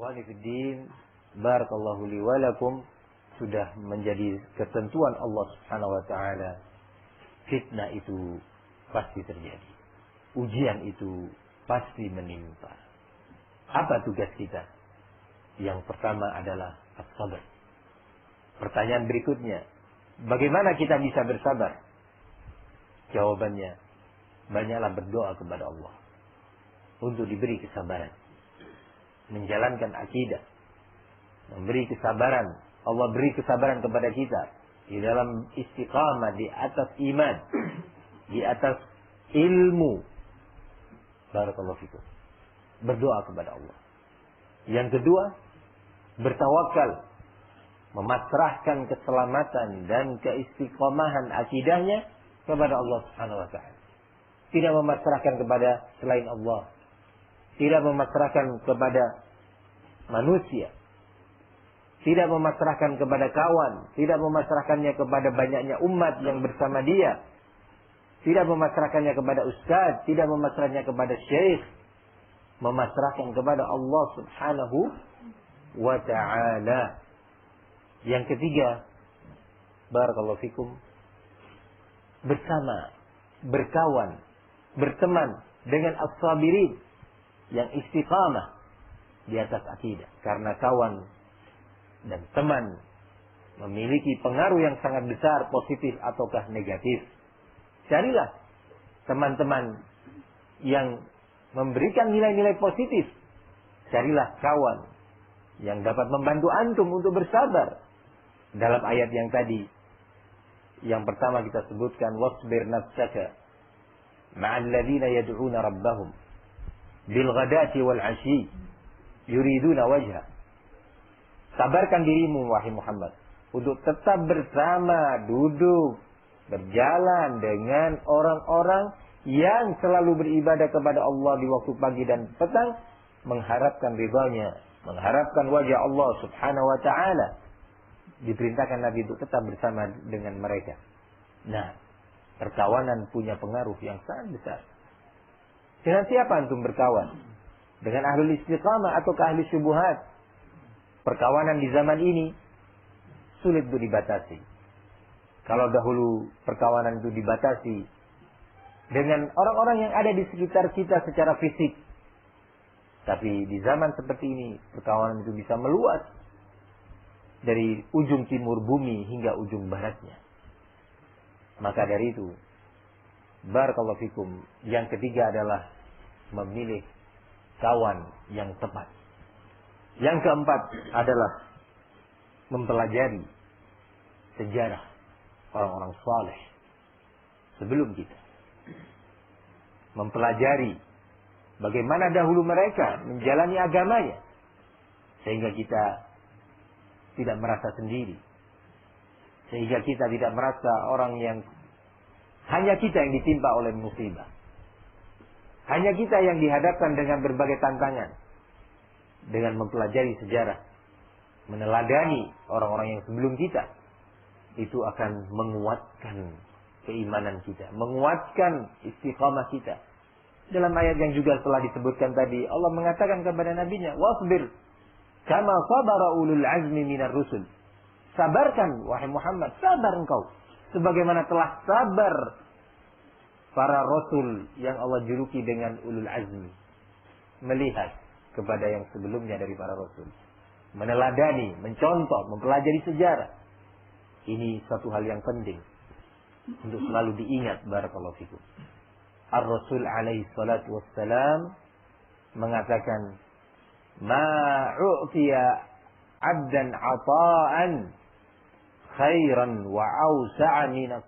Ikhwani fiddin, barakallahu li wa lakum, sudah menjadi ketentuan Allah Subhanahu wa taala. Fitnah itu pasti terjadi. Ujian itu pasti menimpa. Apa tugas kita? Yang pertama adalah as-sabar. Pertanyaan berikutnya, bagaimana kita bisa bersabar? Jawabannya, banyaklah berdoa kepada Allah untuk diberi kesabaran, menjalankan akidah, memberi kesabaran. Allah beri kesabaran kepada kita di dalam istiqamah di atas iman, di atas ilmu. Barakallahu fikum. Berdoa kepada Allah. Yang kedua, bertawakal, memasrahkan keselamatan dan keistiqomahan akidahnya kepada Allah Subhanahu wa taala. Tidak memasrahkan kepada selain Allah. Tidak memasrahkan kepada manusia. Tidak memasrahkan kepada kawan. Tidak memasrahkannya kepada banyaknya umat yang bersama dia. Tidak memasrahkannya kepada ustaz. Tidak memasrahkannya kepada syekh. Memasrahkan kepada Allah Subhanahu wa ta'ala. Yang ketiga, barakallahu fikum, bersama, berkawan, berteman dengan as-sabirin yang istiqamah di atas akidah. Karena kawan dan teman memiliki pengaruh yang sangat besar, positif ataukah negatif. Carilah teman-teman yang memberikan nilai-nilai positif. Carilah kawan yang dapat membantu antum untuk bersabar. Dalam ayat yang tadi, yang pertama kita sebutkan, wasbir nafsaka ma'al ladzina yad'una rabbahum bil ghadati wal 'ashyi yuriduna wajha. Sabarkan dirimu wahai Muhammad untuk tetap bersama, duduk, berjalan dengan orang-orang yang selalu beribadah kepada Allah di waktu pagi dan petang, mengharapkan ridhanya, mengharapkan wajah Allah Subhanahu wa taala. Diperintahkan Nabi untuk tetap bersama dengan mereka. Nah, perkawanan punya pengaruh yang sangat besar. Dengan siapa antum berkawan? Dengan ahlul istiqamah atau ahli syubhat? Perkawanan di zaman ini sulit untuk dibatasi. Kalau dahulu perkawanan itu dibatasi dengan orang-orang yang ada di sekitar kita secara fisik. Tapi di zaman seperti ini, perkawanan itu bisa meluas dari ujung timur bumi hingga ujung baratnya. Maka dari itu, barakallahu fikum, yang ketiga adalah memilih kawan yang tepat. Yang keempat adalah mempelajari sejarah orang-orang saleh sebelum kita. Mempelajari bagaimana dahulu mereka menjalani agamanya, sehingga kita tidak merasa sendiri. Sehingga kita tidak merasa orang yang hanya kita yang ditimpa oleh musibah. Hanya kita yang dihadapkan dengan berbagai tantangan. Dengan mempelajari sejarah, meneladani orang-orang yang sebelum kita, itu akan menguatkan keimanan kita, menguatkan istiqamah kita. Dalam ayat yang juga telah disebutkan tadi, Allah mengatakan kepada nabinya, wasbir kama sabara ulul azmi minar rusul. Sabarkan wahai Muhammad, sabar engkau sebagaimana telah sabar para rasul yang Allah juluki dengan ulul azmi. Melihat kepada yang sebelumnya dari para rasul, meneladani, mencontoh, mempelajari sejarah. Ini satu hal yang penting untuk selalu diingat. Barakallahu fikum. Ar-Rasul alaihi salatu wassalam mengatakan, ma'u'tiya abdan ata'an khairan wa awsa'a minas